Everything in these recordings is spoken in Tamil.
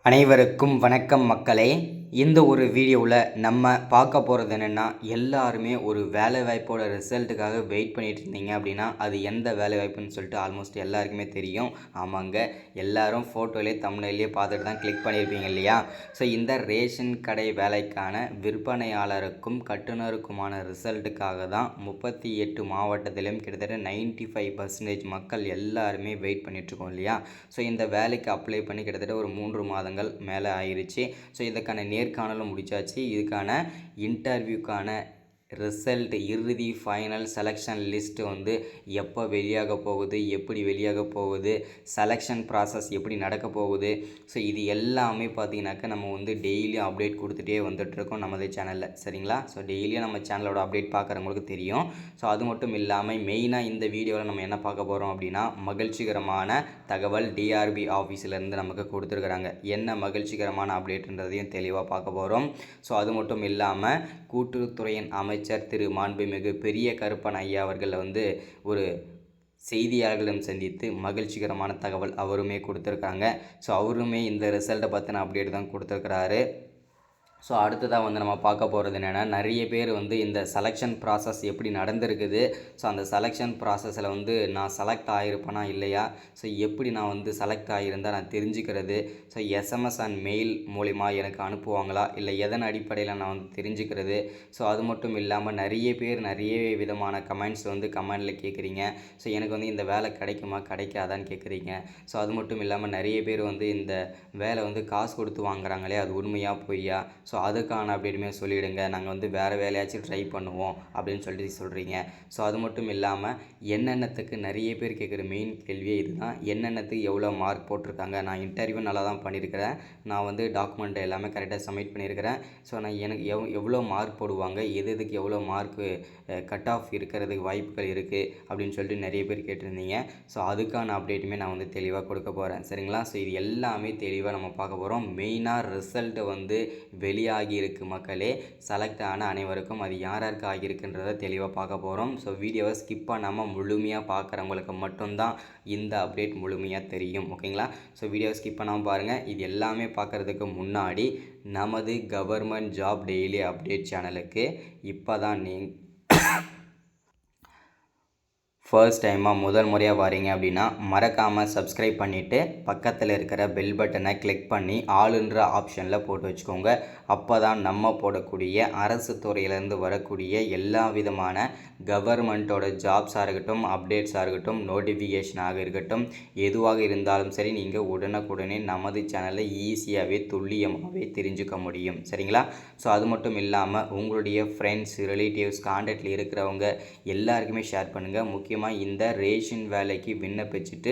அனைவருக்கும் வணக்கம் மக்களே. இந்த ஒரு வீடியோவில் நம்ம பார்க்க போகிறது என்னென்னா, எல்லாருமே ஒரு வேலைவாய்ப்போட ரிசல்ட்டுக்காக வெயிட் பண்ணிட்டு இருந்தீங்க அப்படின்னா அது எந்த வேலைவாய்ப்புன்னு சொல்லிட்டு ஆல்மோஸ்ட் எல்லாருக்குமே தெரியும். ஆமாங்க, எல்லாரும் ஃபோட்டோலேயே தம்ப்நெயிலே பார்த்துட்டு தான் கிளிக் பண்ணியிருப்பீங்க இல்லையா? ஸோ இந்த ரேஷன் கடை வேலைக்கான விற்பனையாளருக்கும் கட்டுநருக்குமான ரிசல்ட்டுக்காக தான் 38 மாவட்டத்திலும் கிட்டத்தட்ட 95% மக்கள் எல்லாருமே வெயிட் பண்ணிகிட்ருக்கோம் இல்லையா? ஸோ இந்த வேலைக்கு அப்ளை பண்ணி கிட்டத்தட்ட ஒரு 3 மாதங்கள் மேலே ஆயிடுச்சு. ஸோ இதுக்கான நேர்காணலும் முடிச்சாச்சு. இதுக்கான இன்டர்வியூக்கான ரிசல்ட் இறுதி ஃபைனல் செலெக்ஷன் லிஸ்ட்டு வந்து எப்போ வெளியாக போகுது, எப்படி வெளியாக போகுது, செலெக்ஷன் ப்ராசஸ் எப்படி நடக்க போகுது, ஸோ இது எல்லாமே பார்த்தீங்கன்னாக்கா நம்ம வந்து டெய்லியும் அப்டேட் கொடுத்துட்டே வந்துட்டுருக்கோம் நமது சேனலில். சரிங்களா? ஸோ டெய்லியும் நம்ம சேனலோட அப்டேட் பார்க்குறவங்களுக்கு தெரியும். ஸோ அது மட்டும் இல்லாமல் மெயினாக இந்த வீடியோவில் நம்ம என்ன பார்க்க போகிறோம் அப்படின்னா, மகிழ்ச்சிகரமான தகவல் டிஆர்பி ஆஃபீஸிலேருந்து நமக்கு கொடுத்துருக்குறாங்க. என்ன மகிழ்ச்சிகரமான அப்டேட்ன்றதையும் தெளிவாக பார்க்க போகிறோம். ஸோ அது மட்டும் இல்லாமல் கூட்டுறவுத்துறையின் அமைச்சர் திரு மாண்புமிகு பெரிய கருப்பன் ஐயா அவர்கள் வந்து ஒரு செய்தியாளர்களும் சந்தித்து மகிழ்ச்சிகரமான தகவல் அவருமே கொடுத்துருக்காங்க. ஸோ அவருமே இந்த ரிசல்ட்டை பற்றின அப்டேட் தான் கொடுத்துருக்கிறாரு. ஸோ அடுத்ததாக வந்து நம்ம பார்க்க போகிறது என்னென்னா, நிறைய பேர் வந்து இந்த செலெக்ஷன் ப்ராசஸ் எப்படி நடந்திருக்குது, ஸோ அந்த செலெக்ஷன் ப்ராசஸில் வந்து நான் செலக்ட் ஆகிருப்பேனா இல்லையா, ஸோ எப்படி நான் வந்து செலக்ட் ஆகியிருந்தால் நான் தெரிஞ்சுக்கிறது, ஸோ எஸ்எம்எஸ் அண்ட் மெயில் மூலிமா எனக்கு அனுப்புவாங்களா, இல்லை எதன் அடிப்படையில் நான் வந்து தெரிஞ்சுக்கிறது. ஸோ அது மட்டும் இல்லாமல் நிறைய பேர் நிறைய விதமான கமெண்ட்ஸ் வந்து கமெண்டில் கேட்குறீங்க. ஸோ எனக்கு வந்து இந்த வேலை கிடைக்குமா கிடைக்காதான்னு கேட்குறீங்க. ஸோ அது மட்டும் இல்லாமல் நிறைய பேர் வந்து இந்த வேலை வந்து காசு கொடுத்து வாங்குறாங்களே, அது உண்மையாக பொய்யா, ஸோ அதுக்கான அப்டேட்டுமே சொல்லிவிடுங்க, நாங்கள் வந்து வேறு வேலையாச்சும் ட்ரை பண்ணுவோம் அப்படின்னு சொல்லிட்டு சொல்கிறீங்க. ஸோ அது மட்டும் இல்லாமல் என்னென்னத்துக்கு நிறைய பேர் கேட்குற மெயின் கேள்வியே இதுதான், என்னென்னத்துக்கு எவ்வளோ மார்க் போட்டிருக்காங்க, நான் இன்டர்வியூ நல்லா தான் பண்ணியிருக்கிறேன், நான் வந்து டாக்குமெண்ட் எல்லாமே கரெக்டாக சப்மிட் பண்ணியிருக்கிறேன், ஸோ நான் எனக்கு எவ்வளோ மார்க் போடுவாங்க, எதுக்கு எவ்வளோ மார்க்கு கட் ஆஃப் இருக்கிறதுக்கு வாய்ப்புகள் இருக்குது அப்படின்னு சொல்லிட்டு நிறைய பேர் கேட்டிருந்தீங்க. ஸோ அதுக்கான அப்டேட்டுமே நான் வந்து தெளிவாக கொடுக்க போகிறேன். சரிங்களா? ஸோ இது எல்லாமே தெளிவாக நம்ம பார்க்க போகிறோம். மெயினாக ரிசல்ட்டை வந்து வெளியாகி இருக்கு மக்களே. செலக்ட் ஆன அனைவருக்கும் அது யாருக்கு ஆகியிருக்குன்றதை தெளிவாக பார்க்க போகிறோம். ஸோ வீடியோவை ஸ்கிப் பண்ணாமல் முழுமையாக பார்க்குறவங்களுக்கு மட்டும்தான் இந்த அப்டேட் முழுமையாக தெரியும். ஓகேங்களா? ஸோ வீடியோவை ஸ்கிப் பண்ணாமல் பாருங்கள். இது எல்லாமே பார்க்குறதுக்கு முன்னாடி நமது கவர்மெண்ட் ஜாப் டெய்லி அப்டேட் சேனலுக்கு இப்போ தான் ஃபர்ஸ்ட் டைமாக முதல் முறையாக வரீங்க அப்படின்னா மறக்காமல் சப்ஸ்கிரைப் பண்ணிவிட்டு பக்கத்தில் இருக்கிற பெல் பட்டனை கிளிக் பண்ணி ஆளுன்ற ஆப்ஷனில் போட்டு வச்சுக்கோங்க. அப்போ தான் நம்ம போடக்கூடிய அரசு துறையிலேருந்து வரக்கூடிய எல்லா விதமான கவர்மெண்ட்டோட ஜாப்ஸாக இருக்கட்டும், அப்டேட்ஸாக இருக்கட்டும், நோட்டிஃபிகேஷனாக இருக்கட்டும், எதுவாக இருந்தாலும் சரி நீங்கள் உடனுக்குடனே நமது சேனலில் ஈஸியாகவே துல்லியமாகவே தெரிஞ்சுக்க முடியும். சரிங்களா? ஸோ அது மட்டும் இல்லாமல் உங்களுடைய ஃப்ரெண்ட்ஸ், ரிலேட்டிவ்ஸ், கான்டாக்டில் இருக்கிறவங்க எல்லாருக்குமே ஷேர் பண்ணுங்கள். முக்கியமாக இந்த ரேஷன் வேலைக்கு விண்ணப்பிச்சுட்டு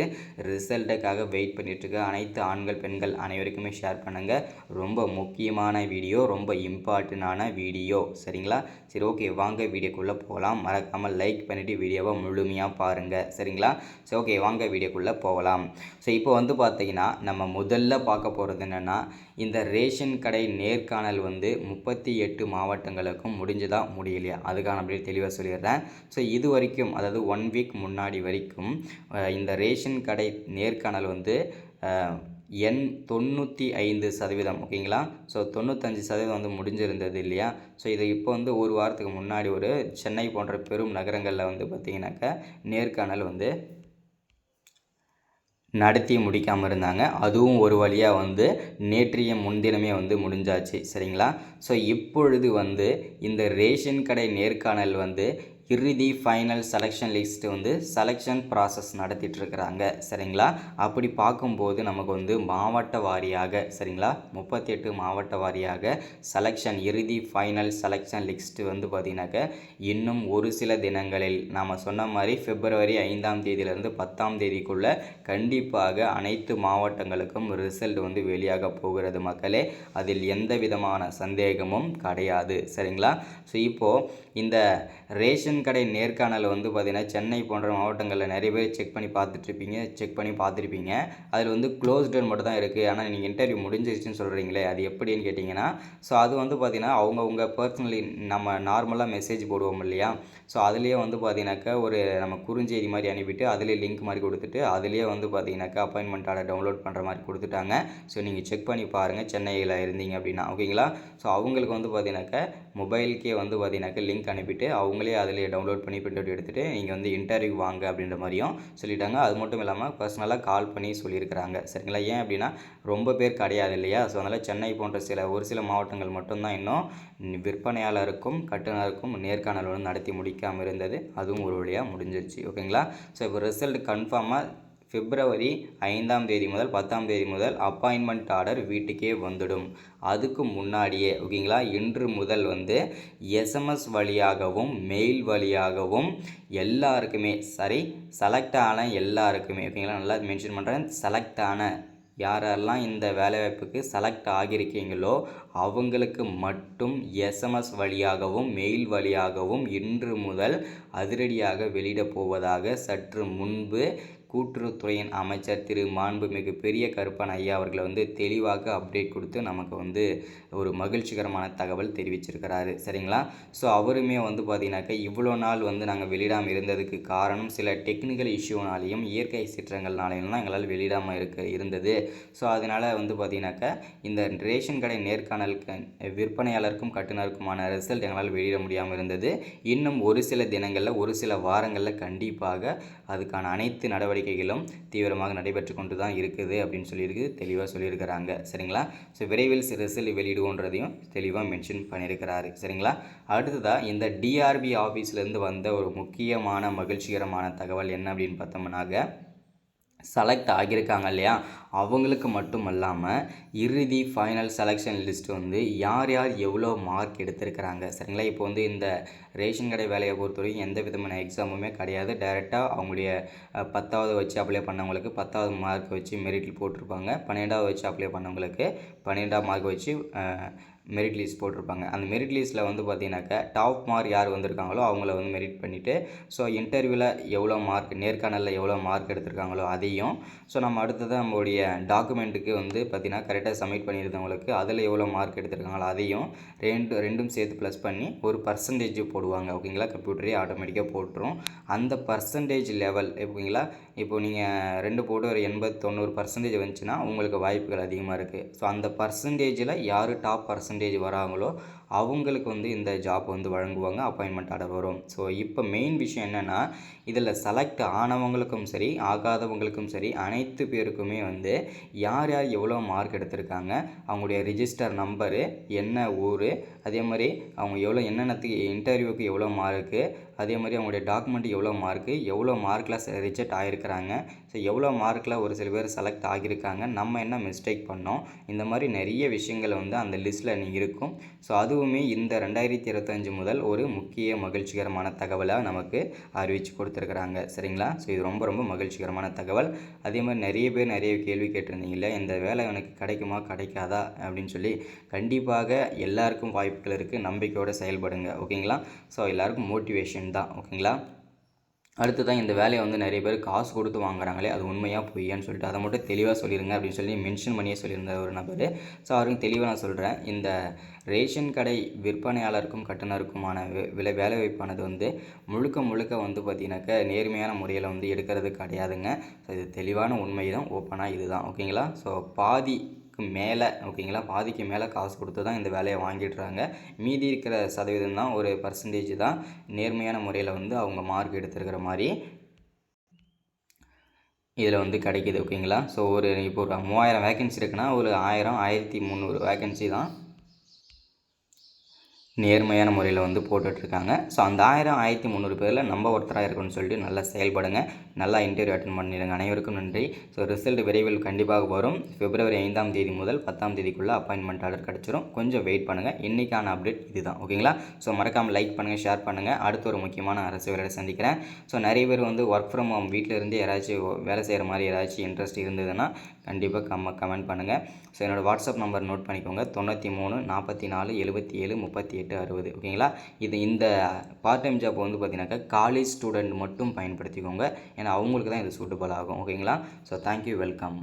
ரிசல்ட்டுக்காக வெயிட் பண்ணிட்டுருக்க அனைத்து ஆண்கள் பெண்கள் அனைவருக்குமே ஷேர் பண்ணுங்கள். ரொம்ப முக்கியமான வீடியோ, ரொம்ப இம்பார்ட்டண்டான வீடியோ. சரிங்களா? சரி, ஓகே, வாங்க வீடியோக்குள்ளே போகலாம். மறக்காமல் லைக் பண்ணிவிட்டு வீடியோவை முழுமையாக பாருங்கள். சரிங்களா? சரி, ஓகே, வாங்க வீடியோக்குள்ளே போகலாம். ஸோ இப்போ வந்து பார்த்திங்கன்னா நம்ம முதல்ல பார்க்க போகிறது என்னென்னா, இந்த ரேஷன் கடை நேர்காணல் வந்து 38 மாவட்டங்களுக்கும் முடிஞ்சதா முடியலையா அதுக்கான அப்படியே தெளிவாக சொல்லிடுறேன். ஸோ இது வரைக்கும், அதாவது 1 வீக் முன்னாடி வரைக்கும் இந்த ரேஷன் கடை நேர்காணல் வந்து 95%. ஓகேங்களா? ஸோ 95% வந்து முடிஞ்சிருந்தது இல்லையா? ஸோ இது இப்போ வந்து ஒரு வாரத்துக்கு முன்னாடி ஒரு சென்னை போன்ற பெரும் நகரங்களில் வந்து பார்த்திங்கனாக்கா நேர்காணல் வந்து நடத்தி முடிக்காமல் இருந்தாங்க. அதுவும் ஒரு வழியாக வந்து நேற்றைய முன்தினமே வந்து முடிஞ்சாச்சு. சரிங்களா? ஸோ இப்பொழுது வந்து இந்த ரேஷன் கடை நேர்காணல் வந்து இறுதி ஃபைனல் செலெக்ஷன் லிஸ்ட்டு வந்து செலெக்ஷன் ப்ராசஸ் நடத்திட்டுருக்குறாங்க. சரிங்களா? அப்படி பார்க்கும்போது நமக்கு வந்து மாவட்ட வாரியாக, சரிங்களா, 38 மாவட்ட வாரியாக செலெக்ஷன் இறுதி ஃபைனல் செலெக்ஷன் லிஸ்ட்டு வந்து பார்த்திங்கனாக்கா இன்னும் ஒரு சில தினங்களில் நாம் சொன்ன மாதிரி February 5ஆம் தேதியிலேருந்து 10ஆம் தேதிக்குள்ளே கண்டிப்பாக அனைத்து மாவட்டங்களுக்கும் ரிசல்ட் வந்து வெளியாக போகிறது மக்களே. அதில் எந்த விதமான சந்தேகமும் கிடையாது. சரிங்களா? ஸோ இப்போது இந்த ரேஷன் ரேஷன் கடை நேர்காணல் வந்து பார்த்திங்கன்னா சென்னை போன்ற மாவட்டங்களில் நிறைய பேர் செக் பண்ணி பார்த்துருப்பீங்க. அதில் வந்து க்ளோஸ்டுன்னு மட்டும் தான் இருக்குது. ஆனால் நீங்கள் இன்டர்வியூ முடிஞ்சிருச்சுன்னு சொல்கிறீங்களே, அது எப்படின்னு கேட்டிங்கன்னா, ஸோ அது வந்து பார்த்திங்கன்னா அவங்கவுங்க பர்சனலி நம்ம நார்மலாக மெசேஜ் போடுவோம் இல்லையா, ஸோ அதுலேயே வந்து பார்த்திங்கனாக்கா ஒரு நம்ம குறுஞ்செய்தி மாதிரி அனுப்பிட்டு அதிலே லிங்க் மாதிரி கொடுத்துட்டு அதிலேயே வந்து பார்த்திங்கனாக்கா அப்பாயின்மெண்ட் ஆர்டர் டவுன்லோட் பண்ணுற மாதிரி கொடுத்துட்டாங்க. ஸோ நீங்கள் செக் பண்ணி பாருங்கள் சென்னையில் இருந்தீங்க அப்படின்னா, ஓகேங்களா. ஸோ அவங்களுக்கு வந்து பார்த்திங்கனாக்கா மொபைலுக்கே வந்து பார்த்திங்கனாக்கா லிங்க் அனுப்பிட்டு அவங்களே அதிலே டவுன்லோட் பண்ணி பிரிண்ட் அவுட் எடுத்துகிட்டு நீங்கள் வந்து இன்டர்வியூ வாங்க அப்படின்ற மாதிரியும் சொல்லிட்டாங்க. அது மட்டும் இல்லாமல் பர்சனலாக கால் பண்ணி சொல்லியிருக்கிறாங்க. சரிங்களா. ஏன் அப்படின்னா ரொம்ப பேர் கிடையாது இல்லையா. ஸோ அதனால் சென்னை போன்ற ஒரு சில மாவட்டங்கள் மட்டும்தான் இன்னும் விற்பனையாளருக்கும் கட்டுநருக்கும் நேர்காணல் வந்து நடத்தி முடிக்காமல் இருந்தது. அதுவும் ஒரு வழியாக முடிஞ்சிருச்சு. ஓகேங்களா. ஸோ இப்போ ரிசல்ட் கன்ஃபார்மாக பிப்ரவரி 5ஆம் தேதி முதல் 10ஆம் தேதி முதல் அப்பாயின்மெண்ட் ஆர்டர் வீட்டுக்கே வந்துடும். அதுக்கு முன்னாடியே ஓகேங்களா, இன்று முதல் வந்து எஸ்எம்எஸ் வழியாகவும் மெயில் வழியாகவும் எல்லாருக்குமே செலக்ட் ஆன எல்லாருக்குமே ஓகேங்களா, நல்லா மென்ஷன் பண்ணுறேன், செலக்ட் ஆன யாரெல்லாம் இந்த வேலைவாய்ப்புக்கு செலக்ட் ஆகியிருக்கீங்களோ அவங்களுக்கு மட்டும் எஸ்எம்எஸ் வழியாகவும் மெயில் வழியாகவும் இன்று முதல் அதிரடியாக வெளியிடப் போவதாக சற்று முன்பு கூட்டுறவுத்துறையின் அமைச்சர் திரு மாண்புமிகு பெரிய கருப்பன் ஐயா அவர்களை வந்து தெளிவாக அப்டேட் கொடுத்து நமக்கு வந்து ஒரு மகிழ்ச்சிகரமான தகவல் தெரிவிச்சிருக்கிறாரு. சரிங்களா. ஸோ அவருமே வந்து பார்த்திங்கனாக்கா இவ்வளோ நாள் வந்து நாங்கள் வெளியிடாமல் இருந்ததுக்கு காரணம் சில டெக்னிக்கல் இஷ்யூனாலையும் இயற்கை சீற்றங்கள்னாலையும் தான் எங்களால் வெளியிடாமல் இருந்தது. ஸோ அதனால் வந்து பார்த்திங்கனாக்கா இந்த ரேஷன் கடை நேர்காணலுக்கு விற்பனையாளருக்கும் கட்டுநருக்குமான ரிசல்ட் எங்களால் வெளியிட முடியாமல் இருந்தது. இன்னும் ஒரு சில தினங்களில் ஒரு சில வாரங்களில் கண்டிப்பாக அதுக்கான அனைத்து நடவடிக்கைகளும் தீவிரமாக நடைபெற்று கொண்டு தான் இருக்குது அப்படின்னு தெளிவாக சொல்லியிருக்கிறாங்க. சரிங்களா. ஸோ விரைவில் ரிசல்ட் வெளியிடுவோன்றதையும் தெளிவாக மென்ஷன் பண்ணியிருக்கிறாரு. சரிங்களா. அடுத்ததாக இந்த டிஆர்பி ஆஃபீஸ்லேருந்து வந்த ஒரு முக்கியமான மகிழ்ச்சிகரமான தகவல் என்ன அப்படின்னு பார்த்தோம்னாக்க, செலக்ட் ஆகியிருக்காங்க இல்லையா, அவங்களுக்கு மட்டும் இல்லாமல் இறுதி ஃபைனல் செலெக்ஷன் லிஸ்ட் வந்து யார் யார் எவ்வளோ மார்க் எடுத்திருக்கிறாங்க. சரிங்களா. இப்போ வந்து இந்த ரேஷன் கடை வேலையை பொறுத்தவரைக்கும் எந்த விதமான எக்ஸாமுமே கிடையாது. டைரெக்டாக அவங்களுடைய 10வது வச்சு அப்ளை பண்ணவங்களுக்கு 10வது மார்க் வச்சு மெரிட்டில் போட்டிருப்பாங்க. 12வது வச்சு அப்ளை பண்ணவங்களுக்கு 12ஆம் மார்க் வச்சு மெரிட் லிஸ்ட் போட்டிருப்பாங்க. அந்த மெரிட் லிஸ்ட்டில் வந்து பார்த்திங்கனாக்கா டாப் மார்க் யார் வந்திருக்காங்களோ அவங்கள வந்து மெரிட் பண்ணிவிட்டு, ஸோ இன்டர்வியூவில் எவ்வளோ மார்க், நேர்காணலில் எவ்வளோ மார்க் எடுத்திருக்காங்களோ அதையும், ஸோ நம்ம அடுத்தது நம்மளுடைய டாக்குமெண்ட்டுக்கு வந்து பார்த்திங்கன்னா கரெக்டாக சப்மிட் பண்ணியிருந்தவங்களுக்கு அதில் எவ்வளோ மார்க் எடுத்திருக்காங்களோ அதையும் ரெண்டும் சேர்த்து ப்ளஸ் பண்ணி ஒரு பர்சன்டேஜ் போடுவாங்க. ஓகேங்களா. கம்ப்யூட்டரே ஆட்டோமேட்டிக்காக போட்டுரும். அந்த பர்சன்டேஜ் லெவல் ஓகேங்களா, இப்போ நீங்கள் 2 போட்டு ஒரு 80-90% வந்துச்சுன்னா உங்களுக்கு வாய்ப்புகள் அதிகமாக இருக்குது. ஸோ அந்த பர்சன்டேஜில் யார் டாப் பர்சன்டேஜ் வராங்களோ அவங்களுக்கு வந்து இந்த ஜாப் வந்து வழங்குவாங்க, அப்பாயின்மெண்ட் ஆர்டர் வரும். ஸோ இப்போ மெயின் விஷயம் என்னென்னா, இதில் செலக்ட் ஆனவங்களுக்கும் சரி ஆகாதவங்களுக்கும் சரி அனைத்து பேருக்குமே வந்து யார் யார் எவ்வளோ மார்க் எடுத்திருக்காங்க, அவங்களுடைய ரிஜிஸ்டர் நம்பரு, என்ன ஊர், அதே மாதிரி அவங்க என்னென்னத்துக்கு இன்டர்வியூக்கு எவ்வளோ மார்க்கு, அதே மாதிரி அவங்களுடைய டாக்குமெண்ட் எவ்வளோ மார்க்கில் ரிஜெக்ட் ஆகிருக்கிறாங்க, ஸோ எவ்வளோ மார்க்கில் ஒரு சில பேர் செலக்ட் ஆகியிருக்காங்க, நம்ம என்ன மிஸ்டேக் பண்ணோம், இந்த மாதிரி நிறைய விஷயங்கள் வந்து அந்த லிஸ்ட்டில் இருக்கும். ஸோ அதுவுமே இந்த 2025 முதல் ஒரு முக்கிய மகிழ்ச்சிகரமான தகவலாக நமக்கு அறிவித்து கொடுத்துருக்குறாங்க. சரிங்களா. ஸோ இது ரொம்ப ரொம்ப மகிழ்ச்சிகரமான தகவல். அதே மாதிரி நிறைய பேர் நிறைய கேள்வி கேட்டிருந்தீங்களே, இந்த வேலை எனக்கு கிடைக்குமா கிடைக்காதா அப்படின்னு சொல்லி. கண்டிப்பாக எல்லாருக்கும் வாய்ப்புகள் இருக்குது, நம்பிக்கையோடு செயல்படுங்க. ஓகேங்களா. ஸோ எல்லாருக்கும் மோட்டிவேஷன் தான். ஓகேங்களா. அடுத்ததான் இந்த வேலையை வந்து நிறைய பேர் காசு கொடுத்து வாங்குறாங்களே, அது உண்மையாக பொய்யான்னு சொல்லிட்டு அதை மட்டும் தெளிவாக சொல்லிடுங்க அப்படின்னு சொல்லி மென்ஷன் பண்ணியே சொல்லியிருந்த ஒரு நபர். ஸோ அவருக்கு தெளிவாக நான் சொல்கிறேன், இந்த ரேஷன் கடை விற்பனையாளருக்கும் கட்டுநருக்குமான வேலைவாய்ப்பானது வந்து முழுக்க வந்து பார்த்திங்கனாக்கா நேர்மையான முறையில் வந்து எடுக்கிறது கிடையாதுங்க. ஸோ இது தெளிவான உண்மை தான், ஓப்பனாக இது தான். ஓகேங்களா. ஸோ பாதிக்கு மேலே காசு கொடுத்து தான் இந்த வேலையை வாங்கிடுறாங்க. மீதி இருக்கிற சதவீதம் தான், ஒரு பர்சன்டேஜ் தான் நேர்மையான முறையில் வந்து அவங்க மார்க் எடுத்துருக்கிற மாதிரி இதில் வந்து கிடைக்கிது. ஓகேங்களா. ஸோ இப்போ ஒரு 3000 வேக்கன்சி இருக்குன்னா ஒரு 1300 வேக்கன்சி தான் நேர்மையான முறையில் வந்து போட்டுட்ருக்காங்க. ஸோ அந்த 1300 பேரில் நம்ம ஒருத்தராக இருக்கணும்னு சொல்லிட்டு நல்லா செயல்படுங்க, நல்லா இன்டர்வியூ அட்டன் பண்ணிடுங்க. அனைவருக்கும் நன்றி. ஸோ ரிசல்ட் விரைவில் கண்டிப்பாக வரும். பிப்ரவரி 5ஆம் தேதி முதல் 10ஆம் தேதிக்குள்ளே அப்பாயின்மெண்ட் ஆர்டர் கிடச்சிரும். கொஞ்சம் வெயிட் பண்ணுங்கள். இன்றைக்கான அப்டேட் இதுதான். ஓகேங்களா. ஸோ மறக்காமல் லைக் பண்ணுங்கள், ஷேர் பண்ணுங்கள். அடுத்த ஒரு முக்கியமான அரசு வேலையை சந்திக்கிறேன். ஸோ நிறைய பேர் வந்து ஒர்க் ஃப்ரம் ஹோம் வீட்டில் இருந்து யாராச்சும் வேலை செய்கிற மாதிரி யாராச்சும் இன்ட்ரெஸ்ட் இருந்ததுன்னா கண்டிப்பாக கமெண்ட் பண்ணுங்கள். ஸோ என்னோடய வாட்ஸ்அப் நம்பர் நோட் பண்ணிக்கோங்க 93 44 77 38 60. ஓகேங்களா? இந்த பார்ட் டைம் ஜாப் வந்து பார்த்தீங்கன்னாக்கா காலேஜ் ஸ்டூடெண்ட் மட்டும் பயன்படுத்திக்கோங்க. ஏன்னா அவங்களுக்கு தான் இது சூட்டபிள் ஆகும். ஓகேங்களா? So thank you, welcome.